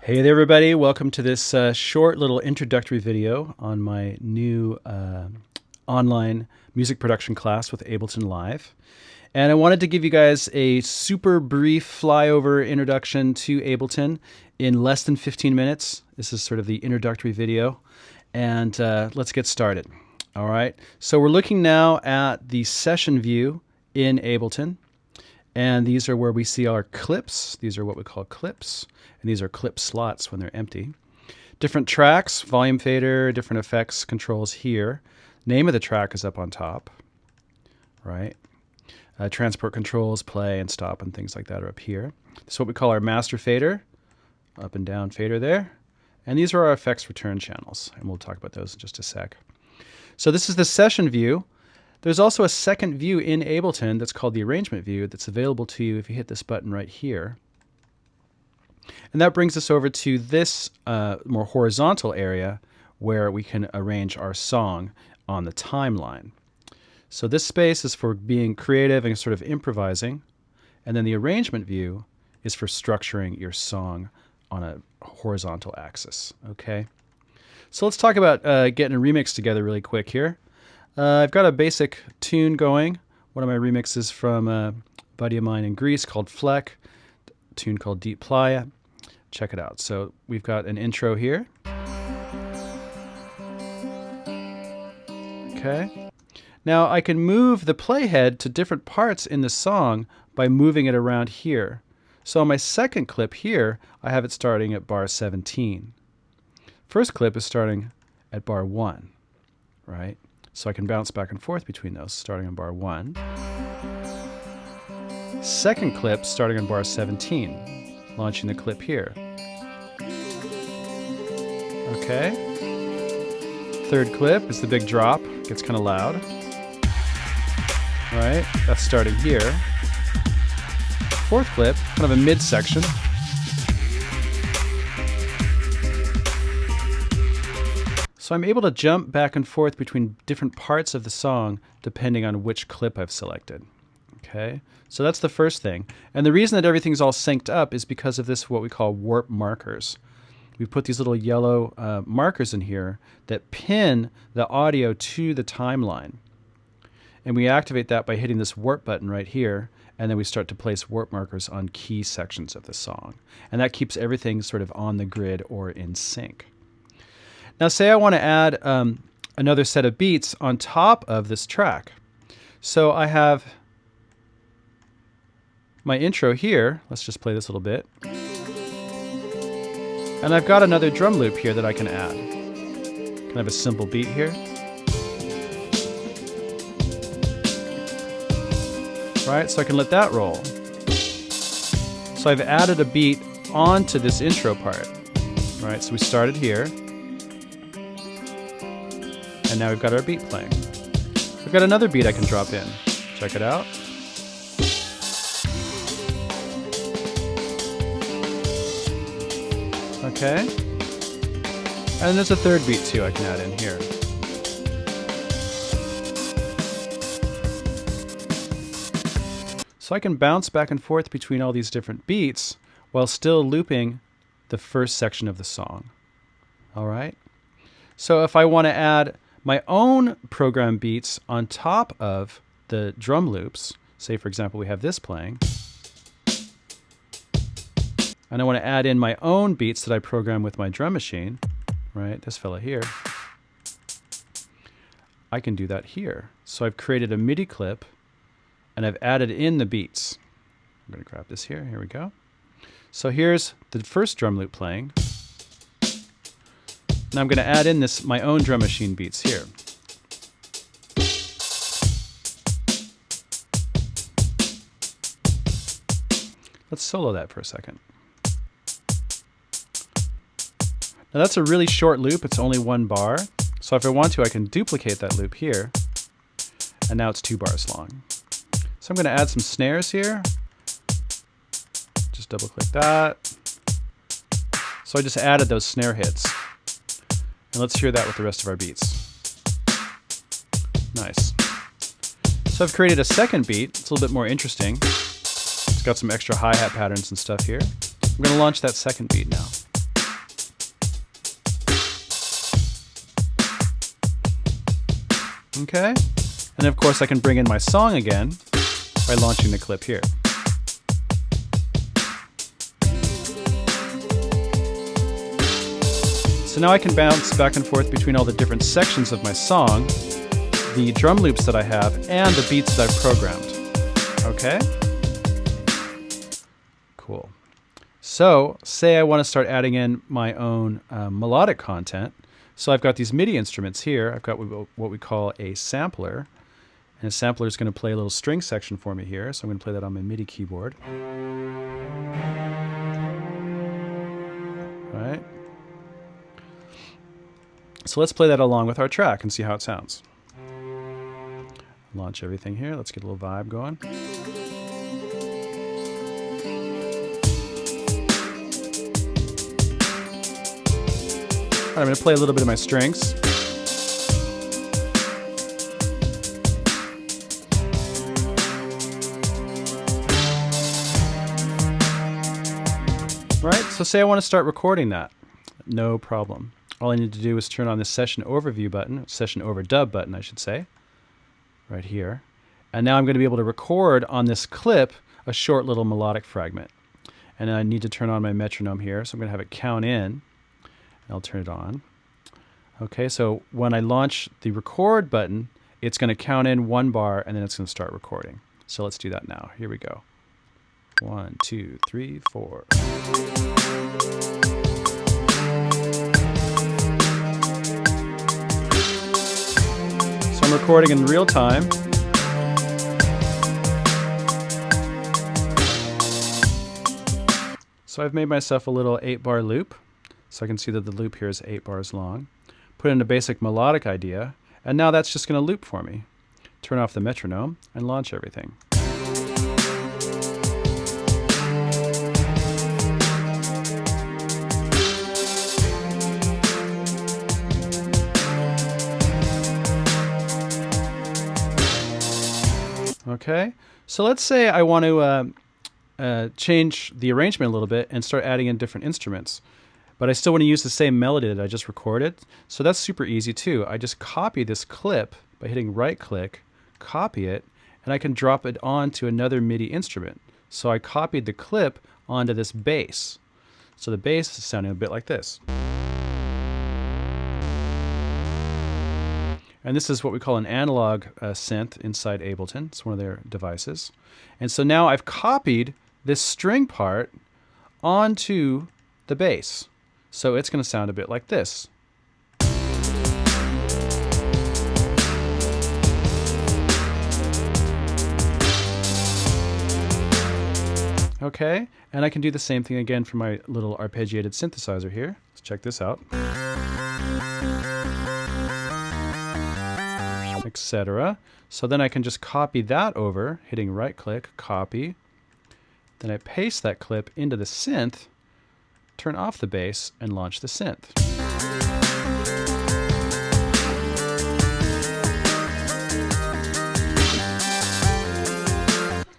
Hey there everybody, welcome to this short little introductory video on my new online music production class with Ableton Live. And I wanted to give you guys a super brief flyover introduction to Ableton in less than 15 minutes. This is sort of the introductory video, and let's get started. All right, so we're looking now at the session view in Ableton. And these are where we see our clips. These are what we call clips. And these are clip slots when they're empty. Different tracks, volume fader, different effects controls here. Name of the track is up on top, right? Transport controls, play and stop and things like that are up here. This is what we call our master fader, up and down fader there. And these are our effects return channels. And we'll talk about those in just a sec. So this is the session view. There's also a second view in Ableton that's called the arrangement view that's available to you if you hit this button right here. And that brings us over to this more horizontal area where we can arrange our song on the timeline. So this space is for being creative and sort of improvising. And then the arrangement view is for structuring your song on a horizontal axis. Okay. So let's talk about getting a remix together really quick here. I've got a basic tune going. One of my remixes from a buddy of mine in Greece called Fleck, a tune called Deep Playa. Check it out. So we've got an intro here. Okay. Now I can move the playhead to different parts in the song by moving it around here. So on my second clip here, I have it starting at bar 17. First clip is starting at bar 1, right? So I can bounce back and forth between those, starting on bar 1. Second clip, starting on bar 17, launching the clip here. Okay. Third clip is the big drop, gets kind of loud. All right, that's starting here. Fourth clip, kind of a midsection. So I'm able to jump back and forth between different parts of the song depending on which clip I've selected. Okay, so that's the first thing. And the reason that everything's all synced up is because of this, what we call warp markers. We put these little yellow markers in here that pin the audio to the timeline. And we activate that by hitting this warp button right here, and then we start to place warp markers on key sections of the song. And that keeps everything sort of on the grid or in sync. Now say I want to add another set of beats on top of this track. So I have my intro here. Let's just play this a little bit. And I've got another drum loop here that I can add. Can I have a simple beat here? Right, so I can let that roll. So I've added a beat onto this intro part. Right, so we started here. And now we've got our beat playing. We've got another beat I can drop in. Check it out. Okay. And then there's a third beat too I can add in here. So I can bounce back and forth between all these different beats while still looping the first section of the song. All right. So if I want to add my own program beats on top of the drum loops, say for example we have this playing, and I want to add in my own beats that I program with my drum machine, right, this fella here, I can do that here. So I've created a MIDI clip and I've added in the beats. I'm going to grab this here, here we go. So here's the first drum loop playing. Now I'm going to add in my own drum machine beats here. Let's solo that for a second. Now that's a really short loop, it's only 1 bar. So if I want to, I can duplicate that loop here. And now it's 2 bars long. So I'm going to add some snares here. Just double click that. So I just added those snare hits. And let's hear that with the rest of our beats. Nice. So I've created a second beat. It's a little bit more interesting. It's got some extra hi-hat patterns and stuff here. I'm going to launch that second beat now. Okay. And of course I can bring in my song again by launching the clip here. So now I can bounce back and forth between all the different sections of my song, the drum loops that I have, and the beats that I've programmed. Okay? Cool. So, say I want to start adding in my own melodic content. So I've got these MIDI instruments here. I've got what we call a sampler. And a sampler is going to play a little string section for me here. So I'm going to play that on my MIDI keyboard. All right. So let's play that along with our track and see how it sounds. Launch everything here. Let's get a little vibe going. All right, I'm going to play a little bit of my strings. All right, so say I want to start recording that. No problem. All I need to do is turn on this session overview button, session overdub button, I should say, right here. And now I'm going to be able to record on this clip a short little melodic fragment. And then I need to turn on my metronome here, so I'm going to have it count in. And I'll turn it on. Okay, so when I launch the record button, it's going to count in 1 bar, and then it's going to start recording. So let's do that now. Here we go. 1, 2, 3, 4. I'm recording in real time. So I've made myself a little 8-bar loop. So I can see that the loop here is 8 bars long. Put in a basic melodic idea, and now that's just going to loop for me. Turn off the metronome and launch everything. Okay, so let's say I want to change the arrangement a little bit and start adding in different instruments, but I still want to use the same melody that I just recorded. So that's super easy too. I just copy this clip by hitting right click, copy it, and I can drop it onto another MIDI instrument. So I copied the clip onto this bass. So the bass is sounding a bit like this. And this is what we call an analog synth inside Ableton. It's one of their devices. And so now I've copied this string part onto the bass. So it's going to sound a bit like this. Okay, and I can do the same thing again for my little arpeggiated synthesizer here. Let's check this out. Etc. So then I can just copy that over, hitting right click, copy. Then I paste that clip into the synth, turn off the bass, and launch the synth.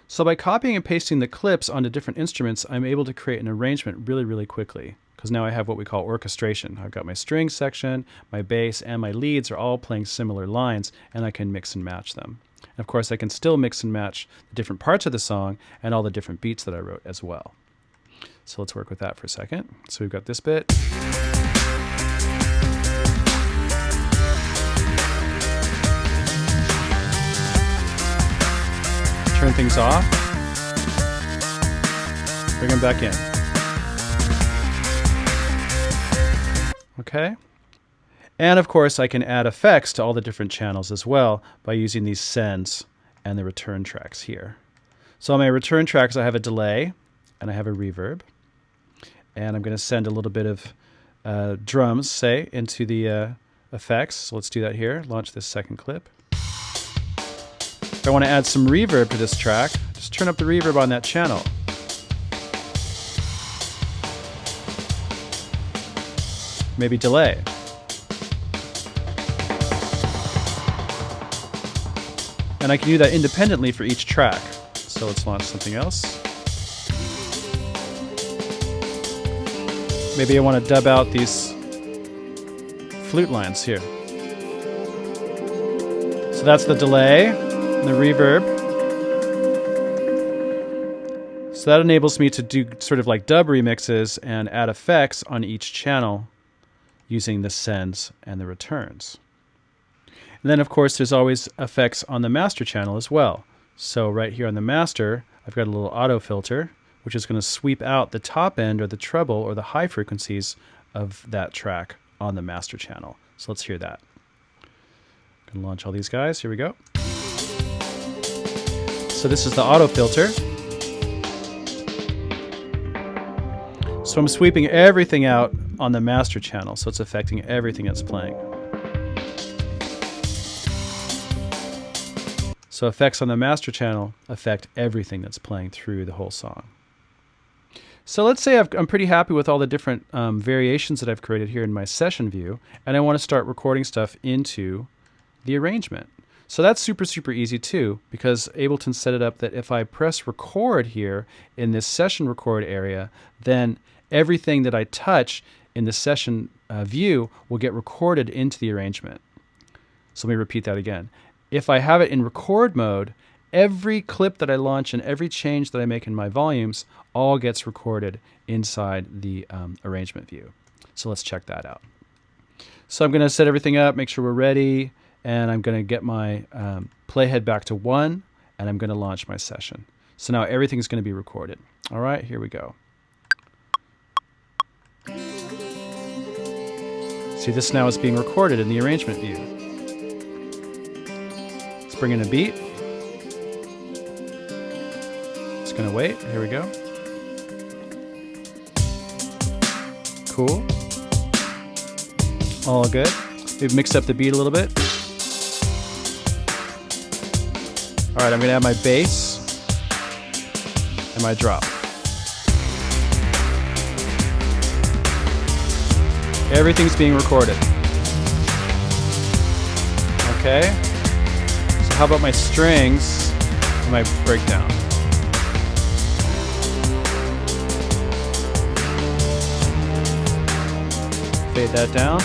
So by copying and pasting the clips onto different instruments, I'm able to create an arrangement really, really quickly. Because now I have what we call orchestration. I've got my string section, my bass, and my leads are all playing similar lines, and I can mix and match them. And of course, I can still mix and match the different parts of the song and all the different beats that I wrote as well. So let's work with that for a second. So we've got this bit. Turn things off. Bring them back in. Okay, and of course I can add effects to all the different channels as well by using these sends and the return tracks here. So on my return tracks I have a delay and I have a reverb, and I'm going to send a little bit of drums, say, into the effects. So let's do that here. Launch this second clip. If I want to add some reverb to this track, just turn up the reverb on that channel. Maybe delay. And I can do that independently for each track. So let's launch something else. Maybe I want to dub out these flute lines here. So that's the delay and the reverb. So that enables me to do sort of like dub remixes and add effects on each channel using the sends and the returns. And then of course there's always effects on the master channel as well. So right here on the master, I've got a little auto filter, which is going to sweep out the top end or the treble or the high frequencies of that track on the master channel. So let's hear that. I'm going to launch all these guys. Here we go. So this is the auto filter. So I'm sweeping everything out on the master channel, so it's affecting everything that's playing. So effects on the master channel affect everything that's playing through the whole song. So let's say I'm pretty happy with all the different variations that I've created here in my session view, and I want to start recording stuff into the arrangement. So that's super, super easy too, because Ableton set it up that if I press record here in this session record area, then everything that I touch in the session view will get recorded into the arrangement. So let me repeat that again. If I have it in record mode, every clip that I launch and every change that I make in my volumes all gets recorded inside the arrangement view. So let's check that out. So I'm going to set everything up, make sure we're ready, and I'm going to get my playhead back to 1, and I'm going to launch my session. So now everything's going to be recorded. All right, here we go. See, this now is being recorded in the arrangement view. Let's bring in a beat. It's going to wait. Here we go. Cool. All good. We've mixed up the beat a little bit. All right, I'm going to add my bass and my drop. Everything's being recorded. Okay. So how about my strings and my breakdown? Fade that down.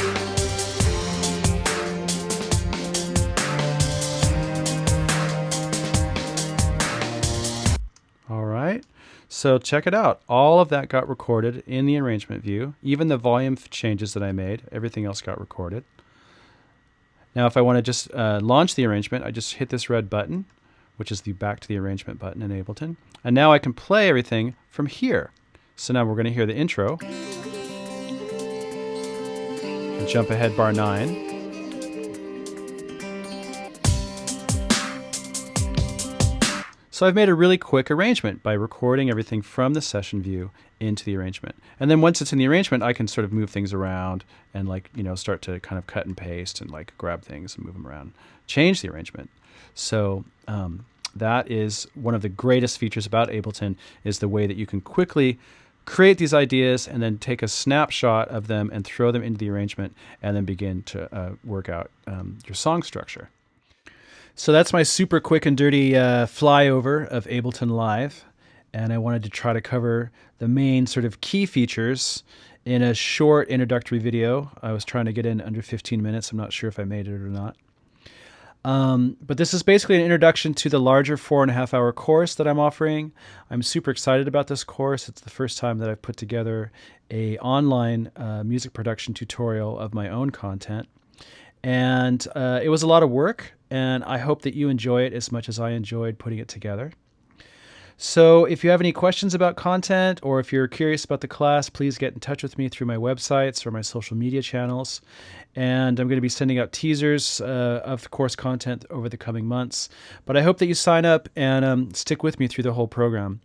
All right. So check it out. All of that got recorded in the arrangement view. Even the volume changes that I made, everything else got recorded. Now if I want to just launch the arrangement, I just hit this red button, which is the back to the arrangement button in Ableton. And now I can play everything from here. So now we're going to hear the intro. And jump ahead bar 9. So I've made a really quick arrangement by recording everything from the session view into the arrangement. And then once it's in the arrangement, I can sort of move things around and start to kind of cut and paste and grab things and move them around, change the arrangement. So that is one of the greatest features about Ableton, is the way that you can quickly create these ideas and then take a snapshot of them and throw them into the arrangement and then begin to work out your song structure. So that's my super quick and dirty flyover of Ableton Live, and I wanted to try to cover the main sort of key features in a short introductory video. I was trying to get in under 15 minutes. I'm not sure if I made it or not. But this is basically an introduction to the larger 4.5-hour course that I'm offering. I'm super excited about this course. It's the first time that I've put together an online music production tutorial of my own content. And it was a lot of work, and I hope that you enjoy it as much as I enjoyed putting it together. So if you have any questions about content, or if you're curious about the class, please get in touch with me through my websites or my social media channels. And I'm going to be sending out teasers of the course content over the coming months. But I hope that you sign up and stick with me through the whole program.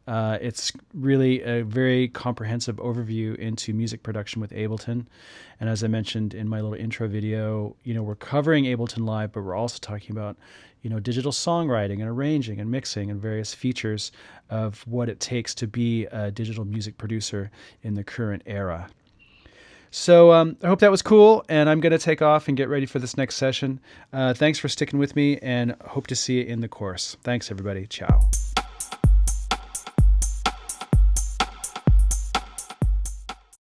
It's really a very comprehensive overview into music production with Ableton. And as I mentioned in my little intro video, we're covering Ableton Live, but we're also talking about, digital songwriting and arranging and mixing and various features of what it takes to be a digital music producer in the current era. So I hope that was cool, and I'm going to take off and get ready for this next session. Thanks for sticking with me, and hope to see you in the course. Thanks, everybody. Ciao.